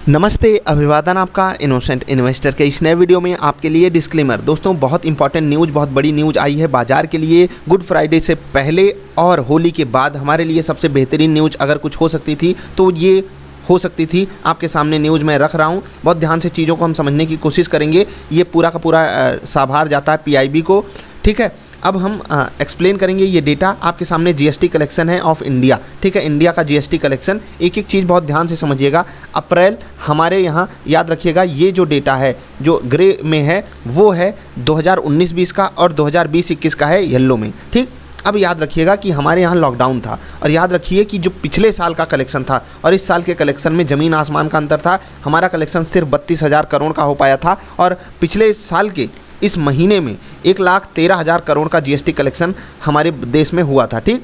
नमस्ते, अभिवादन आपका इनोसेंट इन्वेस्टर के इस नए वीडियो में आपके लिए डिस्क्लेमर। दोस्तों, बहुत इंपॉर्टेंट न्यूज़, बहुत बड़ी न्यूज़ आई है बाजार के लिए। गुड फ्राइडे से पहले और होली के बाद हमारे लिए सबसे बेहतरीन न्यूज़ अगर कुछ हो सकती थी तो ये हो सकती थी। आपके सामने न्यूज़ मैं रख रहा हूँ, बहुत ध्यान से चीज़ों को हम समझने की कोशिश करेंगे। ये पूरा का पूरा साभार जाता है पीआईबी को, ठीक है। अब हम एक्सप्लेन करेंगे ये डेटा। आपके सामने जीएसटी कलेक्शन है ऑफ इंडिया, ठीक है, इंडिया का जीएसटी कलेक्शन। एक एक चीज़ बहुत ध्यान से समझिएगा। अप्रैल हमारे यहाँ याद रखिएगा, ये जो डेटा है जो ग्रे में है वो है 2019-20 का और 2020-21 का है येलो में, ठीक। अब याद रखिएगा कि हमारे यहाँ लॉकडाउन था और याद रखिए कि जो पिछले साल का कलेक्शन था और इस साल के कलेक्शन में ज़मीन आसमान का अंतर था। हमारा कलेक्शन सिर्फ 32,000 करोड़ का हो पाया था और पिछले साल के इस महीने में 1,13,000 करोड़ का जीएसटी कलेक्शन हमारे देश में हुआ था, ठीक।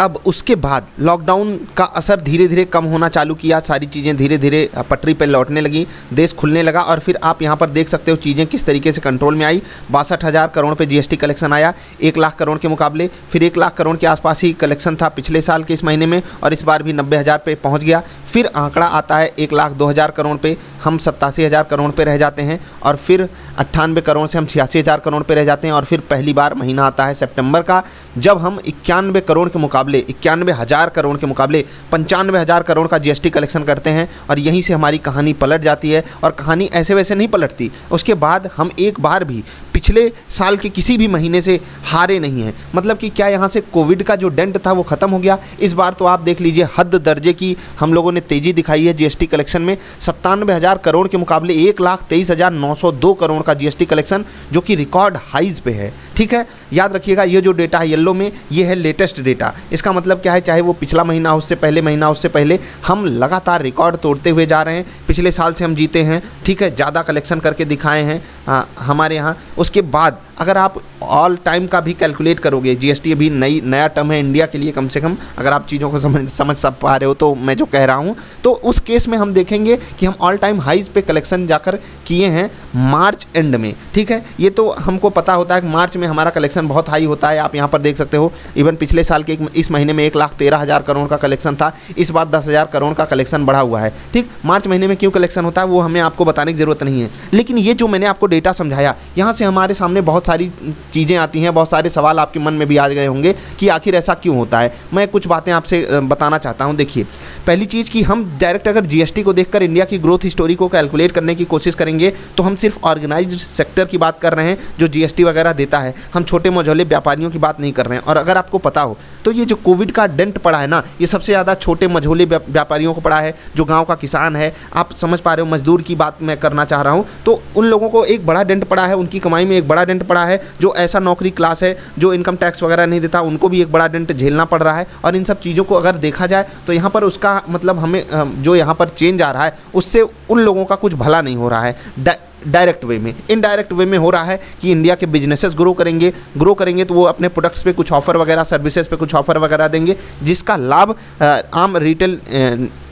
अब उसके बाद लॉकडाउन का असर धीरे धीरे कम होना चालू किया, सारी चीज़ें धीरे धीरे पटरी पर लौटने लगी, देश खुलने लगा और फिर आप यहाँ पर देख सकते हो चीज़ें किस तरीके से कंट्रोल में आई। 62,000 करोड़ पे जीएसटी कलेक्शन आया 1 लाख करोड़ के मुकाबले। फिर 1 लाख करोड़ के आसपास ही कलेक्शन था पिछले साल के इस महीने में और इस बार भी 90,000 पे पहुँच गया। फिर आंकड़ा आता है 1,02,000 करोड़ पे, हम 87,000 करोड़ पे रह जाते हैं और फिर 98 करोड़ से हम 86,000 करोड़ पे रह जाते हैं। और फिर पहली बार महीना आता है सितंबर का, जब हम 91 करोड़ के मुकाबले 91,000 करोड़ के मुकाबले 95,000 करोड़ का जीएसटी कलेक्शन करते हैं। और यहीं से हमारी कहानी पलट जाती है और कहानी ऐसे वैसे नहीं पलटती। उसके बाद हम एक बार भी पिछले साल के किसी भी महीने से हारे नहीं हैं। मतलब कि क्या यहाँ से कोविड का जो डेंट था वो ख़त्म हो गया। इस बार तो आप देख लीजिए हद दर्जे की हम लोगों ने तेज़ी दिखाई है जीएसटी कलेक्शन में। 97,000 करोड़ के मुकाबले 1,23,902 करोड़ का जीएसटी कलेक्शन, जो कि रिकॉर्ड हाइज पे है, ठीक है। याद रखिएगा ये जो डेटा है येलो में, ये है लेटेस्ट डेटा। इसका मतलब क्या है, चाहे वो पिछला महीना हो, उससे पहले महीना, उससे पहले, हम लगातार रिकॉर्ड तोड़ते हुए जा रहे हैं। पिछले साल से हम जीते हैं, ठीक है, ज़्यादा कलेक्शन करके दिखाए हैं हमारे यहाँ। उसके बाद अगर आप ऑल टाइम का भी कैलकुलेट करोगे, जीएसटी अभी नया टर्म है इंडिया के लिए, कम से कम अगर आप चीज़ों को समझ सब पा रहे हो तो मैं जो कह रहा हूँ, तो उस केस में हम देखेंगे कि हम ऑल टाइम हाइज पे कलेक्शन जाकर किए हैं मार्च एंड में, ठीक है। ये तो हमको पता होता है कि मार्च में हमारा कलेक्शन बहुत हाई होता है। आप यहाँ पर देख सकते हो, इवन पिछले साल के इस महीने में 1,13,000 करोड़ का कलेक्शन था, इस बार 10,000 करोड़ का कलेक्शन बढ़ा हुआ है, ठीक। मार्च महीने में क्यों कलेक्शन होता है वो हमें आपको बताने की ज़रूरत नहीं है। लेकिन ये जो मैंने आपको डेटा समझाया, यहाँ से हमारे सामने बहुत सारी चीज़ें आती हैं, बहुत सारे सवाल आपके मन में भी आ गए होंगे कि आखिर ऐसा क्यों होता है। मैं कुछ बातें आपसे बताना चाहता हूं। देखिए, पहली चीज़ कि हम डायरेक्ट अगर जीएसटी को देखकर इंडिया की ग्रोथ हिस्टोरी को कैलकुलेट करने की कोशिश करेंगे तो हम सिर्फ ऑर्गेनाइज्ड सेक्टर की बात कर रहे हैं जो जीएसटी वगैरह देता है, हम छोटे मझोले व्यापारियों की बात नहीं कर रहे हैं। और अगर आपको पता हो तो ये जो कोविड का डेंट पड़ा है ना, ये सबसे ज़्यादा छोटे मझोले व्यापारियों को पड़ा है, जो गाँव का किसान है। आप समझ पा रहे हो, मजदूर की बात मैं करना चाह रहा हूँ। तो उन लोगों को एक बड़ा डेंट पड़ा है, उनकी कमाई में एक बड़ा डेंट पड़ा है। जो ऐसा नौकरी क्लास है जो इनकम टैक्स वगैरह नहीं देता, उनको भी एक बड़ा डेंट झेलना पड़ रहा है। और इन सब चीज़ों को अगर देखा जाए तो यहाँ पर उसका मतलब हमें जो यहाँ पर चेंज आ रहा है उससे उन लोगों का कुछ भला नहीं हो रहा है। डायरेक्ट वे में, इनडायरेक्ट वे में हो रहा है कि इंडिया के बिजनेसेस ग्रो करेंगे तो वो अपने प्रोडक्ट्स पे कुछ ऑफर वगैरह, सर्विसेज पे कुछ ऑफर वगैरह देंगे, जिसका लाभ आम रिटेल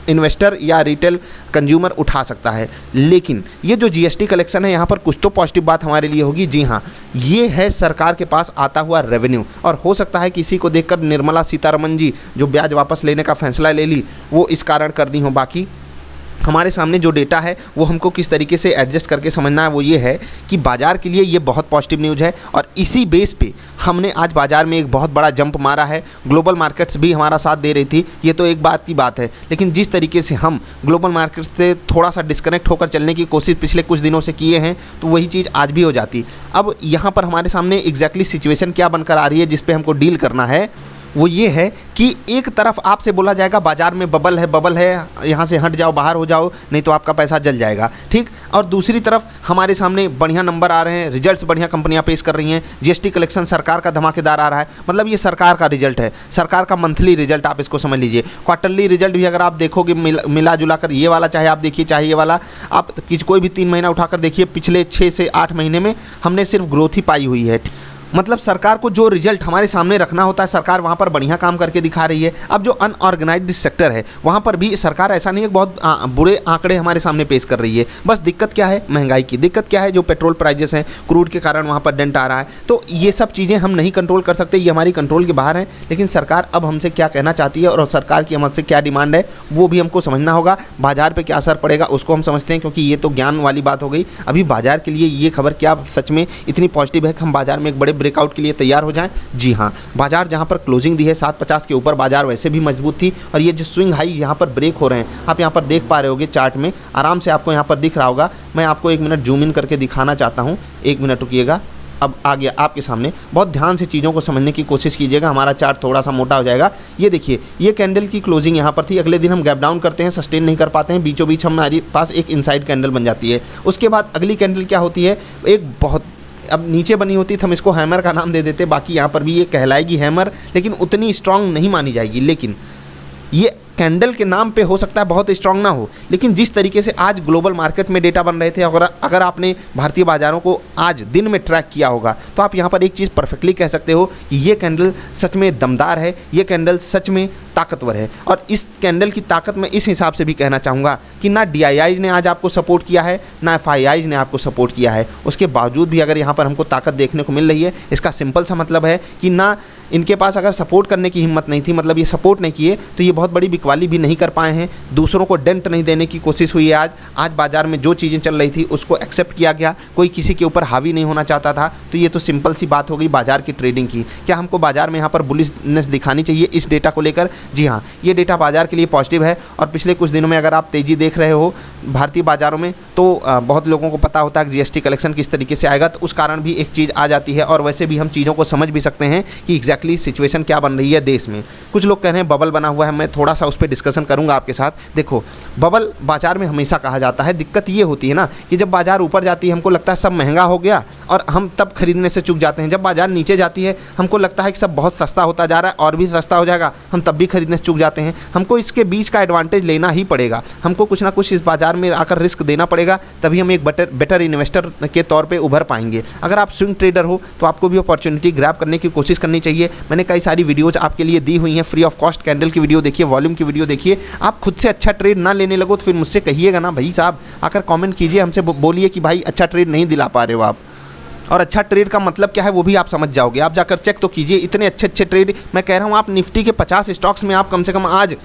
इन्वेस्टर या रिटेल कंज्यूमर उठा सकता है। लेकिन ये जो जीएसटी कलेक्शन है, यहाँ पर कुछ तो पॉजिटिव बात हमारे लिए होगी। जी हाँ, ये है सरकार के पास आता हुआ रेवेन्यू। और हो सकता है किसी को देखकर निर्मला सीतारमण जी जो ब्याज वापस लेने का फैसला ले ली, वो इस कारण कर दी हो। बाकी हमारे सामने जो डेटा है वो हमको किस तरीके से एडजस्ट करके समझना है, वो ये है कि बाज़ार के लिए ये बहुत पॉजिटिव न्यूज़ है। और इसी बेस पे हमने आज बाज़ार में एक बहुत बड़ा जंप मारा है। ग्लोबल मार्केट्स भी हमारा साथ दे रही थी, ये तो एक बात की बात है। लेकिन जिस तरीके से हम ग्लोबल मार्केट्स से थोड़ा सा डिस्कनेक्ट होकर चलने की कोशिश पिछले कुछ दिनों से किए हैं, तो वही चीज़ आज भी हो जाती। अब यहाँ पर हमारे सामने एग्जैक्टली सिचुएशन क्या बनकर आ रही है जिस पे हमको डील करना है, वो ये है कि एक तरफ आपसे बोला जाएगा बाजार में बबल है, यहाँ से हट जाओ, बाहर हो जाओ, नहीं तो आपका पैसा जल जाएगा, ठीक। और दूसरी तरफ हमारे सामने बढ़िया नंबर आ रहे हैं, रिजल्ट्स बढ़िया कंपनियां पेश कर रही हैं, जीएसटी कलेक्शन सरकार का धमाकेदार आ रहा है। मतलब ये सरकार का रिजल्ट है, सरकार का मंथली रिजल्ट, आप इसको समझ लीजिए। क्वार्टरली रिजल्ट भी अगर आप देखोगे मिला जुला कर, ये वाला चाहे आप देखिए चाहे ये वाला, आप कोई भी 3 महीना उठाकर देखिए, पिछले 6 से 8 महीने में हमने सिर्फ ग्रोथ ही पाई हुई है। मतलब सरकार को जो रिजल्ट हमारे सामने रखना होता है, सरकार वहाँ पर बढ़िया काम करके दिखा रही है। अब जो अनऑर्गेनाइज्ड सेक्टर है वहाँ पर भी सरकार ऐसा नहीं है कि बहुत बुरे आंकड़े हमारे सामने पेश कर रही है। बस दिक्कत क्या है, महंगाई की दिक्कत क्या है, जो पेट्रोल प्राइजेस हैं, क्रूड के कारण वहाँ पर डेंट आ रहा है। तो ये सब चीज़ें हम नहीं कंट्रोल कर सकते, ये हमारी कंट्रोल के बाहर है। लेकिन सरकार अब हमसे क्या कहना चाहती है और सरकार की हमसे क्या डिमांड है वो भी हमको समझना होगा। बाजार पर क्या असर पड़ेगा उसको हम समझते हैं, क्योंकि ये तो ज्ञान वाली बात हो गई। अभी बाजार के लिए ये खबर क्या सच में इतनी पॉजिटिव है कि हम बाजार में एक बड़े ब्रेकआउट के लिए तैयार हो जाएं? जी हाँ, बाजार जहां पर क्लोजिंग दी है 750 के ऊपर, बाजार वैसे भी मजबूत थी। और ये जो स्विंग हाई यहां पर ब्रेक हो रहे हैं, आप यहां पर देख पा रहे होगे चार्ट में, आराम से आपको यहां पर दिख रहा होगा। मैं आपको 1 मिनट जूम इन करके दिखाना चाहता हूं, 1 मिनट रुकिएगा। अब आ गया आपके सामने। बहुत ध्यान से चीज़ों को समझने की कोशिश कीजिएगा, हमारा चार्ट थोड़ा सा मोटा हो जाएगा। ये देखिए, ये कैंडल की क्लोजिंग यहाँ पर थी। अगले दिन हम गैप डाउन करते हैं, सस्टेन नहीं कर पाते हैं, बीचों बीच हमारे पास एक इनसाइड कैंडल बन जाती है। उसके बाद अगली कैंडल क्या होती है, एक बहुत अब नीचे बनी होती तो हम इसको हैमर का नाम दे देते। बाकी यहाँ पर भी ये कहलाएगी हैमर, लेकिन उतनी स्ट्रांग नहीं मानी जाएगी। लेकिन ये कैंडल के नाम पे हो सकता है बहुत स्ट्रांग ना हो, लेकिन जिस तरीके से आज ग्लोबल मार्केट में डेटा बन रहे थे, अगर आपने भारतीय बाज़ारों को आज दिन में ट्रैक किया होगा तो आप यहाँ पर एक चीज़ परफेक्टली कह सकते हो कि ये कैंडल सच में दमदार है, ये कैंडल सच में ताकतवर है। और इस कैंडल की ताकत मैं इस हिसाब से भी कहना चाहूँगा कि ना DIIs ने आज आपको सपोर्ट किया है, ना FIIs ने आपको सपोर्ट किया है। उसके बावजूद भी अगर यहाँ पर हमको ताकत देखने को मिल रही है, इसका सिंपल सा मतलब है कि ना इनके पास अगर सपोर्ट करने की हिम्मत नहीं थी, मतलब ये सपोर्ट नहीं किए, तो ये बहुत बड़ी बिकवाली भी नहीं कर पाए हैं। दूसरों को डेंट नहीं देने की कोशिश हुई है। आज बाजार में जो चीज़ें चल रही थी उसको एक्सेप्ट किया गया, कोई किसी के ऊपर हावी नहीं होना चाहता था। तो ये तो सिंपल सी बात हो गई बाजार की ट्रेडिंग की। क्या हमको बाजार में यहाँ पर बुलिशनेस दिखानी चाहिए इस डेटा को लेकर? जी हाँ, ये डेटा बाजार के लिए पॉजिटिव है। और पिछले कुछ दिनों में अगर आप तेज़ी देख रहे हो भारतीय बाज़ारों में, तो बहुत लोगों को पता होता है कि GST कलेक्शन किस तरीके से आएगा, तो उस कारण भी एक चीज़ आ जाती है। और वैसे भी हम चीज़ों को समझ भी सकते हैं कि एग्जैक्टली सिचुएशन क्या बन रही है देश में। कुछ लोग कह रहे हैं बबल बना हुआ है, मैं थोड़ा सा उस पर डिस्कशन करूँगा आपके साथ। देखो, बबल बाजार में हमेशा कहा जाता है। दिक्कत ये होती है ना कि जब बाजार ऊपर जाती है हमको लगता है सब महंगा हो गया और हम तब खरीदने से चूक जाते हैं। जब बाजार नीचे जाती है हमको लगता है कि सब बहुत सस्ता होता जा रहा है और भी सस्ता हो जाएगा, हम तब भी खरीदने से चूक जाते हैं। हमको इसके बीच का एडवांटेज लेना ही पड़ेगा, हमको कुछ ना कुछ इस बाजार में आकर रिस्क देना पड़ेगा, तभी हम एक बेटर इन्वेस्टर के तौर पे उभर पाएंगे। अगर आप स्विंग ट्रेडर हो तो आपको भी अपॉर्चुनिटी ग्रैब करने की कोशिश करनी चाहिए। मैंने कई सारी वीडियोज़ आपके लिए दी हुई हैं, फ्री ऑफ कॉस्ट कैंडल की वीडियो देखिए, वॉल्यूम की वीडियो देखिए। आप खुद से अच्छा ट्रेड ना लेने लगो तो फिर मुझसे कहिएगा ना भाई साहब, आकर कमेंट कीजिए, हमसे बोलिए कि भाई अच्छा ट्रेड नहीं दिला पा रहे हो आप। और अच्छा ट्रेड का मतलब क्या है वो भी आप समझ जाओगे। आप जाकर चेक तो कीजिए, इतने अच्छे अच्छे ट्रेड मैं कह रहा हूँ। आप निफ्टी के 50 स्टॉक्स में आप कम से कम आज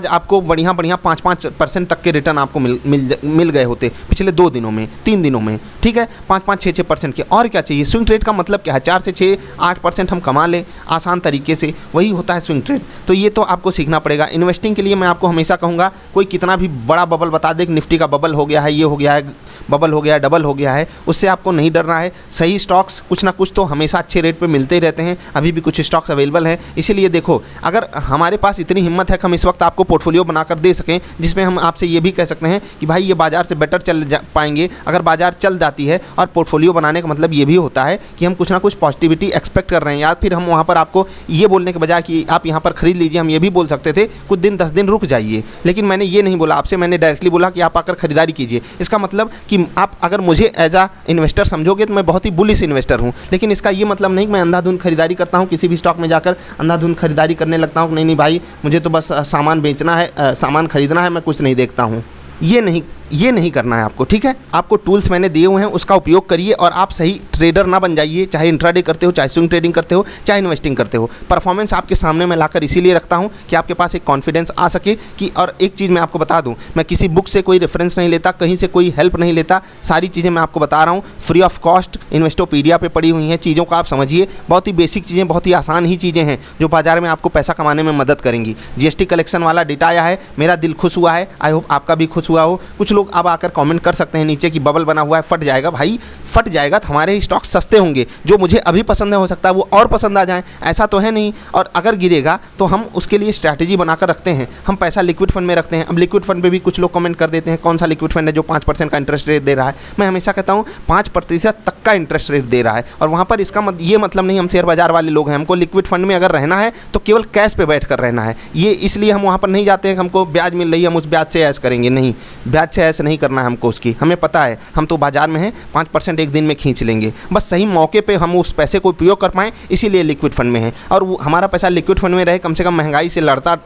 आपको बढ़िया 5% तक के रिटर्न आपको मिल गए होते पिछले 2 दिनों में, 3 दिनों में, ठीक है, 5-5, 6-6% के। और क्या चाहिए? स्विंग ट्रेड का मतलब क्या है? 4 से 6-8% हम कमा लें आसान तरीके से, वही होता है स्विंग ट्रेड। तो ये तो आपको सीखना पड़ेगा। इन्वेस्टिंग के लिए मैं आपको हमेशा कहूँगा, कोई कितना भी बड़ा बबल बता दे कि निफ्टी का बबल हो गया है, ये हो गया है, बबल हो गया है, डबल हो गया है, उससे आपको नहीं डरना है। सही स्टॉक्स कुछ ना कुछ तो हमेशा अच्छे रेट पे मिलते ही रहते हैं। अभी भी कुछ स्टॉक्स अवेलेबल हैं। इसीलिए देखो, अगर हमारे पास इतनी हिम्मत है कि हम इस वक्त आपको पोर्टफोलियो बनाकर दे सकें जिसमें हम आपसे ये भी कह सकते हैं कि भाई ये बाजार से बेटर चल पाएंगे अगर बाजार चल जाती है। और पोर्टफोलियो बनाने का मतलब ये भी होता है कि हम कुछ ना कुछ पॉजिटिविटी एक्सपेक्ट कर रहे हैं। या फिर हम वहाँ पर आपको ये बोलने के बजाय कि आप यहाँ पर खरीद लीजिए, हम ये भी बोल सकते थे कुछ दिन 10 दिन रुक जाइए। लेकिन मैंने ये नहीं बोला आपसे, मैंने डायरेक्टली बोला कि आप आकर खरीदारी कीजिए। इसका मतलब कि आप अगर मुझे एज आ इन्वेस्टर समझोगे तो मैं बहुत ही बुलिश इन्वेस्टर हूँ। लेकिन इसका ये मतलब नहीं कि मैं अंधाधुंध खरीदारी करता हूँ, किसी भी स्टॉक में जाकर अंधाधुंध खरीदारी करने लगता हूँ। नहीं भाई, मुझे तो बस सामान बेचना है, सामान खरीदना है, मैं कुछ नहीं देखता हूँ। ये नहीं करना है आपको, ठीक है। आपको टूल्स मैंने दिए हुए हैं, उसका उपयोग करिए और आप सही ट्रेडर ना बन जाइए। चाहे इंट्राडे करते हो, चाहे स्विंग ट्रेडिंग करते हो, चाहे इन्वेस्टिंग करते हो। परफॉर्मेंस आपके सामने मैं लाकर इसीलिए रखता हूं कि आपके पास एक कॉन्फिडेंस आ सके कि। और एक चीज़ मैं आपको बता दूं, मैं किसी बुक से कोई रेफरेंस नहीं लेता, कहीं से कोई हेल्प नहीं लेता। सारी चीज़ें मैं आपको बता रहा हूँ फ्री ऑफ कॉस्ट, इन्वेस्टोपीडिया पे पड़ी हुई हैं। चीज़ों को आप समझिए, बहुत ही बेसिक चीज़ें, बहुत ही आसान ही चीज़ें हैं जो बाजार में आपको पैसा कमाने में मदद करेंगी। GST कलेक्शन वाला डेटा आया है, मेरा दिल खुश हुआ है, आई होप आपका भी खुश हुआ हो। कुछ लोग अब आकर कमेंट कर सकते हैं नीचे कि बबल बना हुआ है, फट जाएगा। भाई फट जाएगा तो हमारे स्टॉक सस्ते होंगे, जो मुझे अभी पसंद है हो सकता है वो और पसंद आ जाए, ऐसा तो है नहीं। और अगर गिरेगा तो हम उसके लिए स्ट्रैटेजी बनाकर रखते हैं, हम पैसा लिक्विड फंड में रखते हैं। अब लिक्विड फंड पे भी कुछ लोग कमेंट कर देते हैं कौन सा लिक्विड फंड है जो 5% का इंटरेस्ट रेट दे रहा है। मैं हमेशा कहता हूँ 5% तक का इंटरेस्ट रेट दे रहा है। और वहाँ पर इसका ये मतलब नहीं हम शेयर बाजार वाले लोग हैं, हमको लिक्विड फंड में अगर रहना है तो केवल कैश पे बैठ कर रहना है। ये इसलिए हम वहाँ पर नहीं जाते हैं कि हमको ब्याज मिल रही है हम उस ब्याज से ऐश करेंगे, नहीं। नहीं, ब्याज से ऐसे नहीं करना है हमको उसकी, हमें पता है हम तो बाजार में हैं, 5% एक दिन में खींच लेंगे, बस सही मौके पे हम उस पैसे को उपयोग कर पाएँ, इसीलिए लिक्विड फंड में है। और वो हमारा पैसा लिक्विड फंड में रहे, कम से कम महंगाई से लड़ता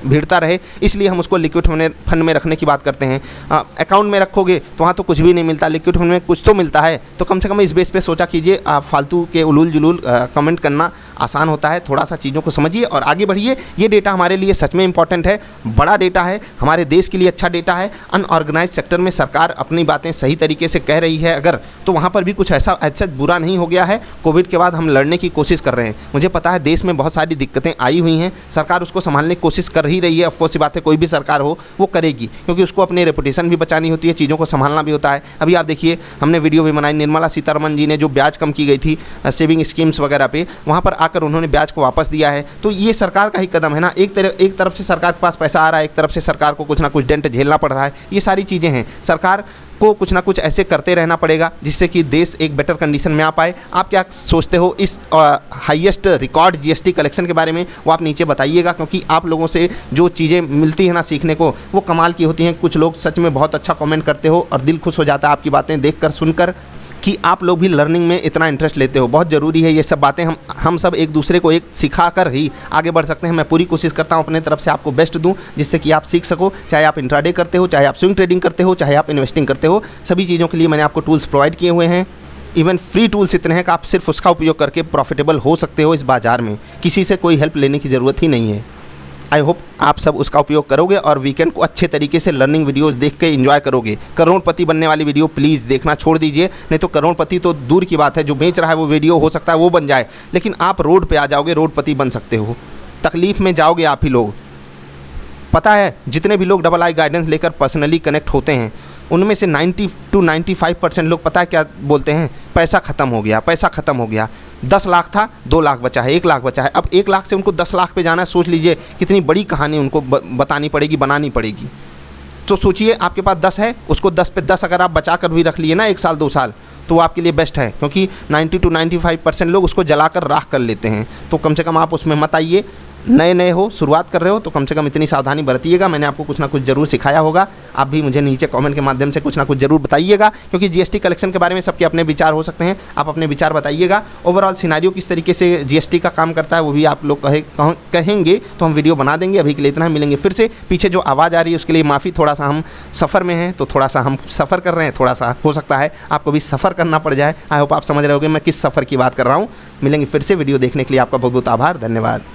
भिड़ता रहे, इसलिए हम उसको लिक्विड फंड में रखने की बात करते हैं। अकाउंट में रखोगे तो वहाँ तो कुछ भी नहीं मिलता, लिक्विड फंड में कुछ तो मिलता है। तो कम से कम इस बेस पे सोचा कीजिए। आप फालतू के उलूल जुलूल कमेंट करना आसान होता है, थोड़ा सा चीज़ों को समझिए और आगे बढ़िए। ये डेटा हमारे लिए सच में इंपॉर्टेंट है, बड़ा डेटा है, हमारे देश के लिए अच्छा डेटा है। अनऑर्गेनाइज सेक्टर में सरकार अपनी बातें सही तरीके से कह रही है अगर, तो वहाँ पर भी कुछ ऐसा बुरा नहीं हो गया है। कोविड के बाद हम लड़ने की कोशिश कर रहे हैं। मुझे पता है देश में बहुत सारी दिक्कतें आई हुई हैं, सरकार उसको संभालने की कोशिश कर ही रही है। ऑफकोर्स ये बात है, कोई भी सरकार हो वो करेगी, क्योंकि उसको अपनी रेपुटेशन भी बचानी होती है, चीज़ों को संभालना भी होता है। अभी आप देखिए, हमने वीडियो भी बनाई, निर्मला सीतारमण जी ने जो ब्याज कम की गई थी सेविंग स्कीम्स वगैरह पे, वहाँ पर आकर उन्होंने ब्याज को वापस दिया है। तो ये सरकार का ही कदम है ना। एक तरफ से सरकार के पास पैसा आ रहा है, एक तरफ से सरकार को कुछ ना कुछ डेंट झेलना पड़ रहा है। ये सारी चीज़ें हैं, सरकार को कुछ ना कुछ ऐसे करते रहना पड़ेगा जिससे कि देश एक बेटर कंडीशन में आ पाए। आप क्या सोचते हो इस हाईएस्ट रिकॉर्ड जीएसटी कलेक्शन के बारे में, वो आप नीचे बताइएगा, क्योंकि आप लोगों से जो चीज़ें मिलती हैं ना सीखने को, वो कमाल की होती हैं। कुछ लोग सच में बहुत अच्छा कमेंट करते हो और दिल खुश हो जाता है आपकी बातें देखकर सुनकर कि आप लोग भी लर्निंग में इतना इंटरेस्ट लेते हो। बहुत ज़रूरी है ये सब बातें, हम सब एक दूसरे को एक सिखाकर ही आगे बढ़ सकते हैं। मैं पूरी कोशिश करता हूँ अपने तरफ से आपको बेस्ट दूँ, जिससे कि आप सीख सको। चाहे आप इंट्राडे करते हो, चाहे आप स्विंग ट्रेडिंग करते हो, चाहे आप इन्वेस्टिंग करते हो, सभी चीज़ों के लिए मैंने आपको टूल्स प्रोवाइड किए हुए हैं। इवन फ्री टूल्स इतने हैं कि आप सिर्फ उसका उपयोग करके प्रॉफिटेबल हो सकते हो इस बाज़ार में। किसी से कोई हेल्प लेने की ज़रूरत ही नहीं है। आई होप आप सब उसका उपयोग करोगे और वीकेंड को अच्छे तरीके से लर्निंग वीडियोस देख के एंजॉय करोगे। करोड़पति बनने वाली वीडियो प्लीज़ देखना छोड़ दीजिए, नहीं तो करोड़पति तो दूर की बात है, जो बेच रहा है वो वीडियो हो सकता है वो बन जाए, लेकिन आप रोड पे आ जाओगे, रोडपति बन सकते हो। तकलीफ़ में जाओगे आप ही लोग। पता है जितने भी लोग डबल आई गाइडेंस लेकर पर्सनली कनेक्ट होते हैं, उनमें से 90 to 95% लोग पता है क्या बोलते हैं, पैसा ख़त्म हो गया, पैसा ख़त्म हो गया। 10 लाख था, 2 लाख बचा है, 1 लाख बचा है। अब 1 लाख से उनको 10 लाख पे जाना है। सोच लीजिए कितनी बड़ी कहानी उनको बतानी पड़ेगी, बनानी पड़ेगी। तो सोचिए आपके पास 10 है, उसको 10 पे 10 अगर आप बचा कर भी रख लिए ना 1 साल 2 साल, तो आपके लिए बेस्ट है, क्योंकि 90 to 95% लोग उसको जलाकर राख कर लेते हैं। तो कम से कम आप उसमें मत आइए। नए हो, शुरुआत कर रहे हो, तो कम से कम इतनी सावधानी बरतिएगा। मैंने आपको कुछ ना कुछ ज़रूर सिखाया होगा। आप भी मुझे नीचे कमेंट के माध्यम से कुछ ना कुछ ज़रूर बताइएगा, क्योंकि जीएसटी कलेक्शन के बारे में सबके अपने विचार हो सकते हैं। आप अपने विचार बताइएगा। ओवरऑल सिनारियो किस तरीके से जीएसटी का काम करता है वो भी आप लोग कहेंगे तो हम वीडियो बना देंगे। अभी के लिए इतना, मिलेंगे फिर से। पीछे जो आवाज़ आ रही है उसके लिए माफ़ी, थोड़ा सा हम सफ़र में हैं, तो थोड़ा सा हम सफ़र कर रहे हैं, थोड़ा सा हो सकता है आपको भी सफ़र करना पड़ जाए। आई होप आप समझ रहे होगे मैं किस सफ़र की बात कर रहा हूँ। मिलेंगे फिर से। वीडियो देखने के लिए आपका बहुत बहुत आभार, धन्यवाद।